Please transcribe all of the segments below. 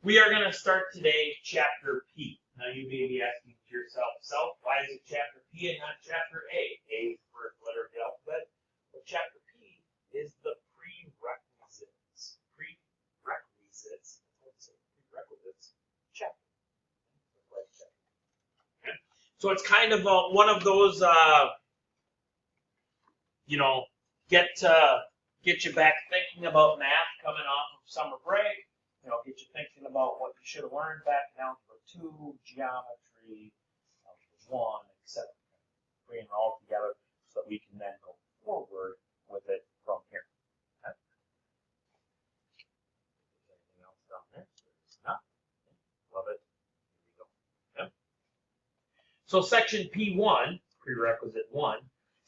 We are going to start today chapter P. Now you may be asking yourself, why is it chapter P and not chapter A? A is the first letter of the alphabet. But chapter P is the prerequisites. Prerequisites chapter. Okay. So it's kind of one of those, get you back thinking about math coming off of summer break. Get you thinking about what you should have learned back in Algebra 2, Geometry, Algebra 1, etc. Bring it all together so that we can then go forward with it from here. Okay? Anything else down there? There's not. Love it. Here we go. Okay? So section P1, prerequisite 1,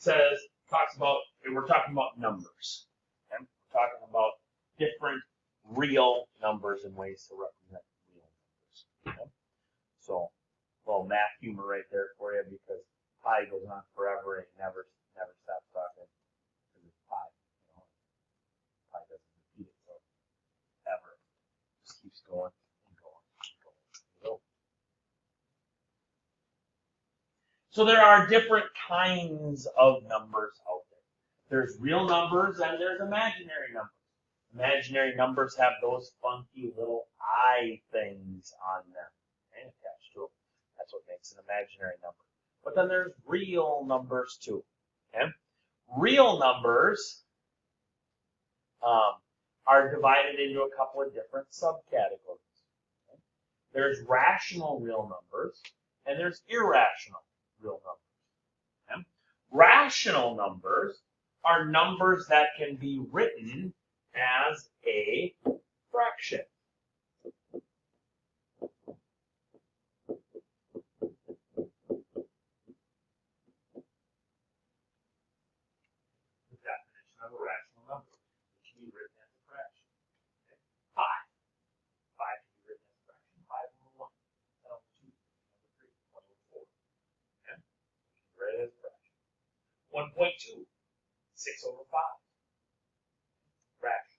we're talking about numbers. Okay? We're talking about different real numbers and ways to represent real numbers. Okay? So, a little math humor right there for you, because pi goes on forever and never stops talking, because it's pi. Pi doesn't repeat itself ever. It just keeps going and going and going and going. So there are different kinds of numbers out there. There's real numbers and there's imaginary numbers. Imaginary numbers have those funky little eye things on them and attached to them. That's what makes an imaginary number. But then there's real numbers too. Okay? Real numbers are divided into a couple of different subcategories. Okay? There's rational real numbers and there's irrational real numbers. Okay? Rational numbers are numbers that can be written as a fraction. The definition of a rational number, it can be written as a fraction. Okay? 5. 5 can be written as a fraction. 5 over 1. 10 over 2. 10 over 3. 1 over 4. Okay? We can write it as a fraction. 1.2. 6 over 5. Fraction.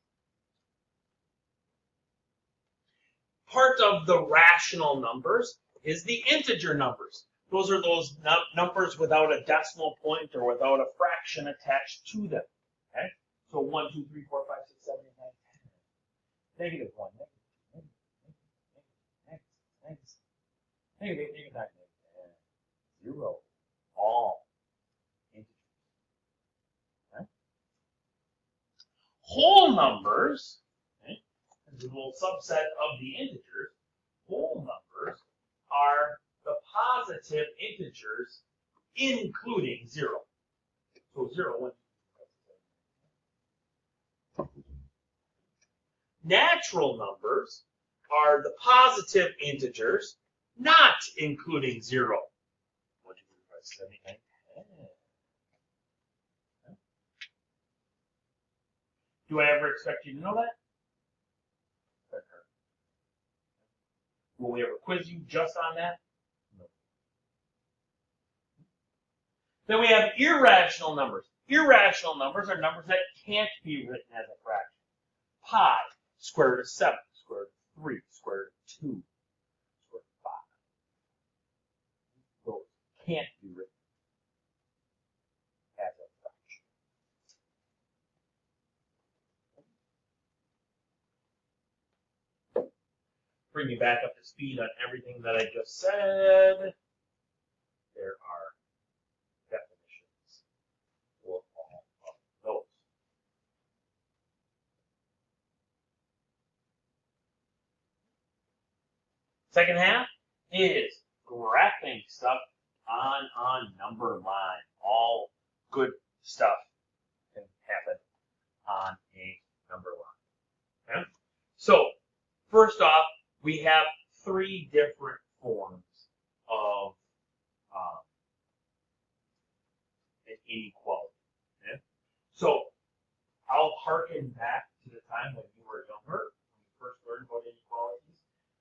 Part of the rational numbers is the integer numbers. Those are those numbers without a decimal point or without a fraction attached to them. Okay? So 1, 2, 3, 4, 5, 6, 7, 8, 9, 10. Negative 1, negative 9, negative 10. 0. All integers. Okay? Whole numbers, okay, is a little subset of the integers. Whole numbers are the positive integers, including 0. So 0, 1, 2, 3, 4, 5, 6, 7, 8. Natural numbers are the positive integers, not including 0. 1, 2, 3, 4, 5, 6, 7, 8, 9, 10. Do I ever expect you to know that? Will we ever quiz you just on that? No. Then we have irrational numbers. Irrational numbers are numbers that can't be written as a fraction. Pi, square root of 7, square root of 3, square root of 2, square root of 5. Those can't be written as a fraction. Bring you back up to speed on everything that I just said. There are definitions for all of those. Second half is graphing stuff on number line. All good stuff can happen on a number line. Okay? So, first off, we have 3 different forms of an inequality. Okay? So, I'll harken back to the time when you were younger, when you first learned about inequalities.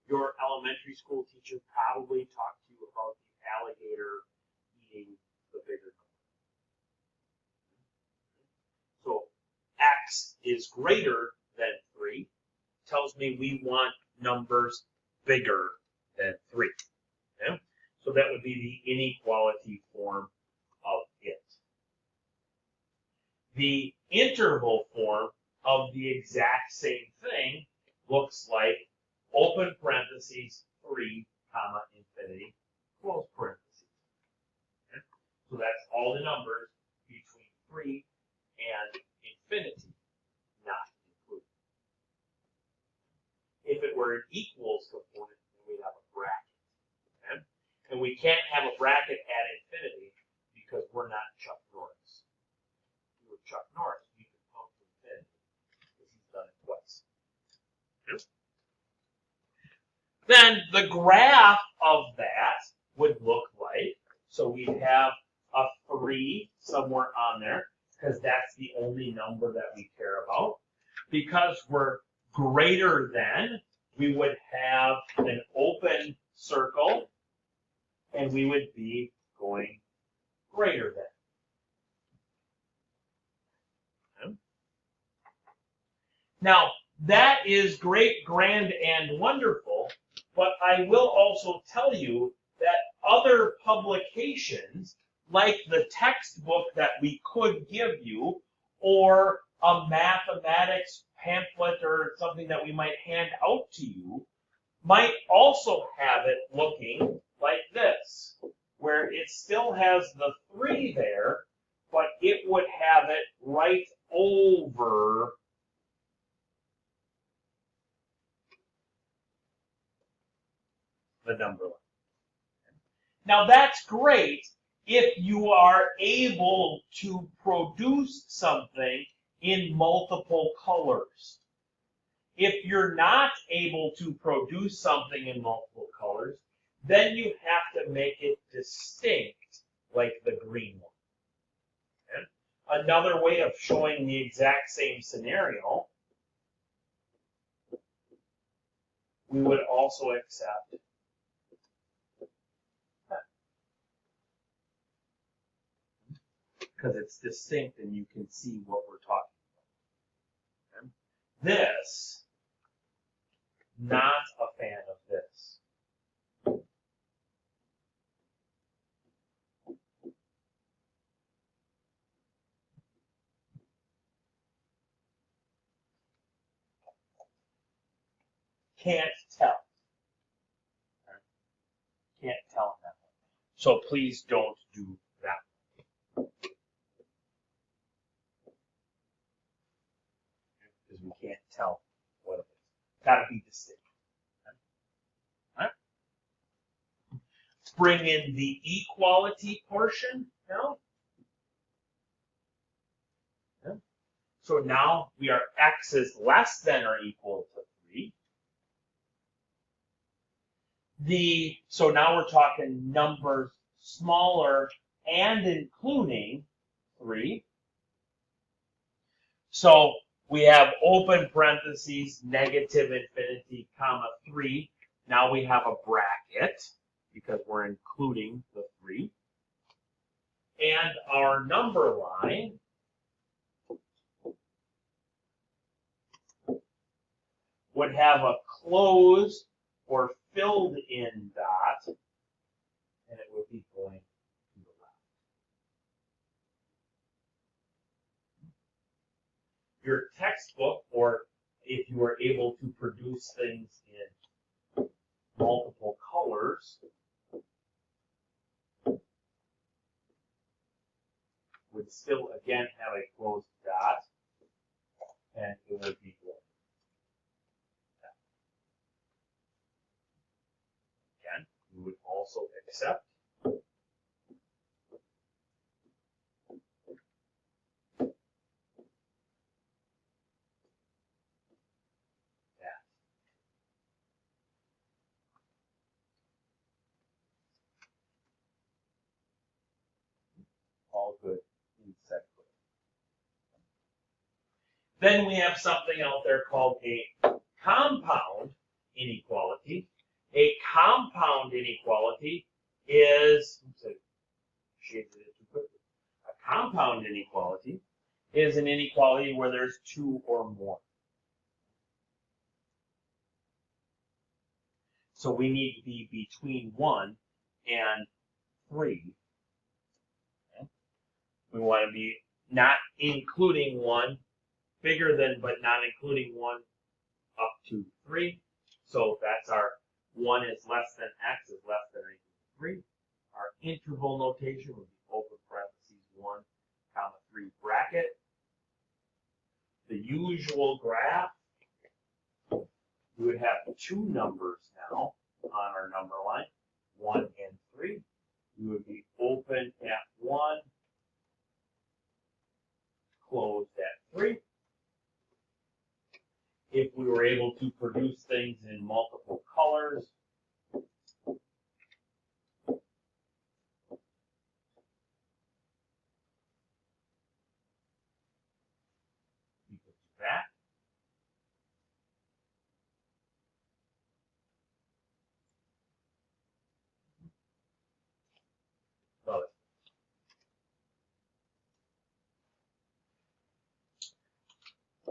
Your elementary school teacher probably talked to you about the alligator eating the bigger number. So, x is greater than 3 tells me we want numbers bigger than 3. Okay? So that would be the inequality form of it. The interval form of the exact same thing looks like open parentheses 3, comma, infinity, close parentheses. Okay? So that's all the numbers between 3 and infinity, not included. If it were an equals component, then we'd have a bracket. Okay? And we can't have a bracket at infinity because we're not Chuck Norris. If we were Chuck Norris, we could count to infinity because he's done it twice. Okay? Then the graph of that would look like, so we'd have a 3 somewhere on there, because that's the only number that we care about. Because we're greater than, we would have an open circle, and we would be going greater than. Okay. Now, that is great, grand, and wonderful, but I will also tell you that other publications, like the textbook that we could give you, or a mathematics pamphlet or something that we might hand out to you, might also have it looking like this, where it still has the 3 there, but it would have it right over the number line. Now that's great if you are able to produce something in multiple colors. If you're not able to produce something in multiple colors, then you have to make it distinct, like the green one. Okay? Another way of showing the exact same scenario, we would also accept because it's distinct and you can see what we're talking about. Okay? This, not a fan of this. Can't tell. Okay? Can't tell on that one. So please don't do that. Because we can't tell what it is. Got to be distinct. Okay? Right? Let's bring in the equality portion now. Okay? So now we are x is less than or equal to 3. So now we're talking numbers smaller and including 3. So we have open parentheses, negative infinity, comma 3. Now we have a bracket because we're including the 3. And our number line would have a closed or filled in dot, and it would be going to the left. Your textbook, or if you were able to produce things in multiple colors, would still again have a closed dot, and it would be going. We would also accept that. All good in Sept. Then we have something out there called a compound inequality. A compound inequality is, a compound inequality is an inequality where there's 2 or more. So we need to be between 1 and 3. Okay? We want to be not including 1, bigger than but not including 1 up to 3. So that's our 1 is less than x is less than or equal to 3. Our interval notation would be open parentheses 1, comma 3 bracket. The usual graph, we would have 2 numbers now on our number line, 1 and 3. We would be open at 1, closed at 3. If we were able to produce things in multiple colors, we could do that. Love it.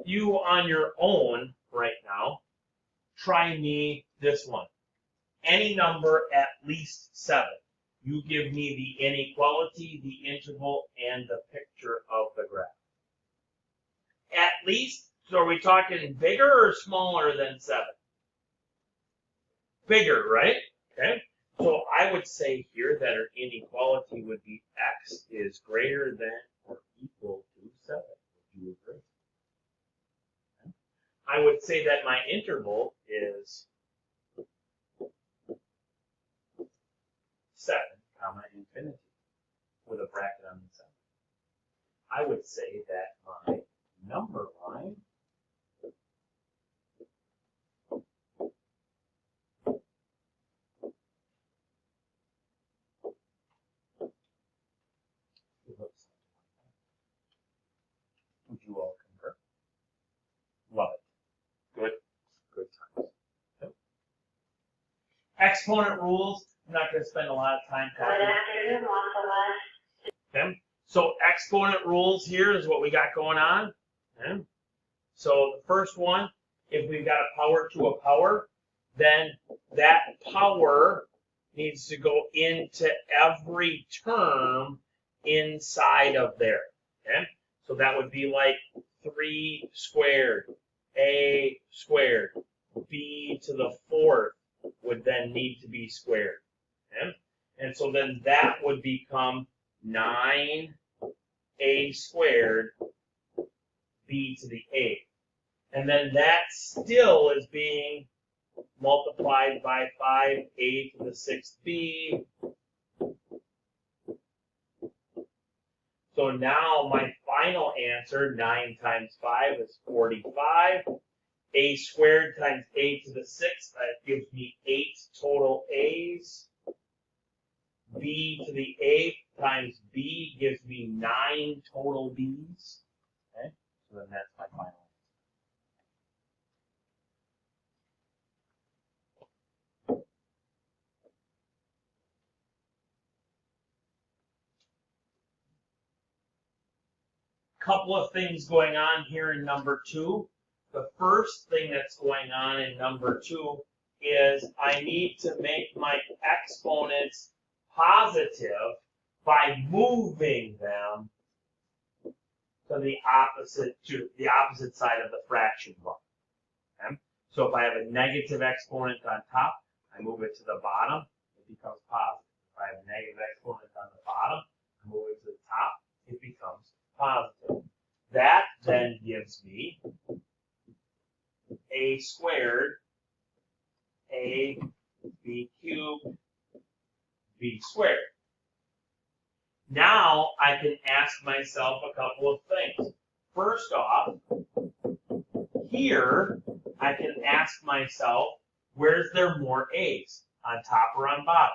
You on your own right now, try me this one. Any number at least 7. You give me the inequality, the interval, and the picture of the graph. At least, so are we talking bigger or smaller than 7? Bigger, right? Okay. So I would say here that our inequality would be x is greater than or equal to 7. Would you agree? Okay. I would say that my interval is 7, comma infinity, with a bracket on the side. I would say that my number line would you all concur? Love it. Good. Good times. Okay. Exponent rules. I'm not going to spend a lot of time talking. Good afternoon, Okay. So exponent rules here is what we got going on. Okay. So the first one, if we've got a power to a power, then that power needs to go into every term inside of there. Okay. So that would be like 3 squared, a squared, b to the 4th would then need to be squared. Okay? And so then that would become 9a squared b to the 8th. And then that still is being multiplied by 5a to the 6th b. So now my final answer, 9 times 5 is 45. A squared times a to the 6th, that gives me 8 total a's. B to the 8th times b gives me 9 total b's. Okay, so then that's my final answer. Couple of things going on here in number 2. The first thing that's going on in number 2 is I need to make my exponents positive by moving them to the opposite side of the fraction block. Okay? So if I have a negative exponent on top, I move it to the bottom, it becomes positive. If I have a negative exponent on the bottom, I move it to the top, it becomes positive. That then gives me a squared, a b cubed, b squared. Now I can ask myself a couple of things. First off, here I can ask myself, where's there more a's, on top or on bottom?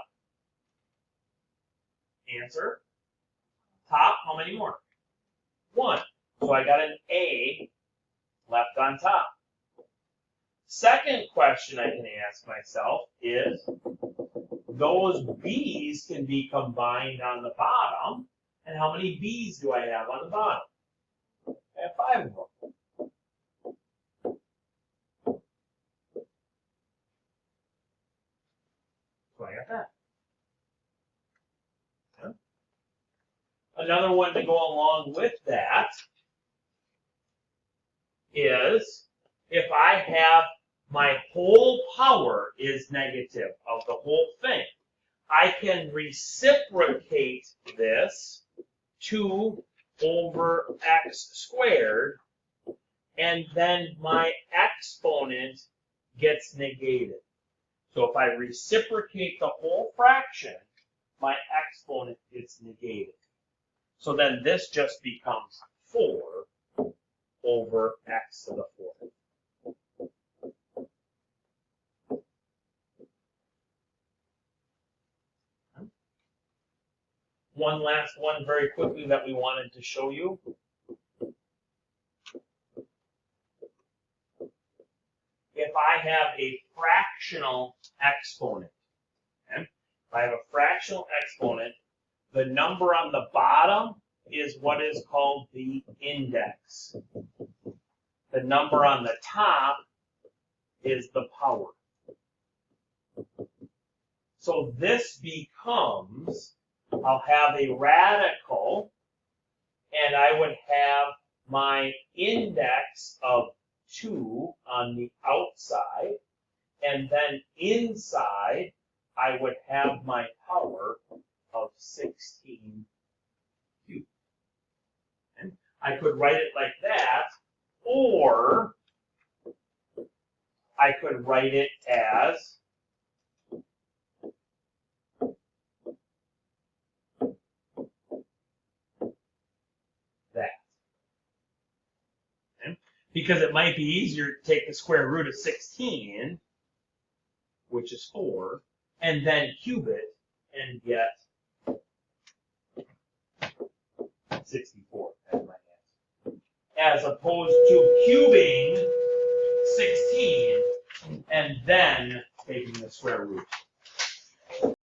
Answer, top, how many more? 1. So I got an a left on top. Second question I can ask myself is, those b's can be combined on the bottom, and how many b's do I have on the bottom? I have 5 of them. another one to go along with that is if I have my whole power is negative of the whole thing, I can reciprocate this 2 over x squared, and then my exponent gets negated. So if I reciprocate the whole fraction, my exponent gets negated. So then this just becomes 4 over x to the 4th. One last one very quickly that we wanted to show you. If I have a fractional exponent, okay? If I have a fractional exponent, the number on the bottom is what is called the index. The number on the top is the power. So this becomes, I'll have a radical, and I would have my index of 2 on the outside, and then inside I would have my power of 16 cubed. And I could write it like that, or I could write it as that. Okay? Because it might be easier to take the square root of 16, which is 4, and then cube it and get 64 as my answer. As opposed to cubing 16 and then taking the square root.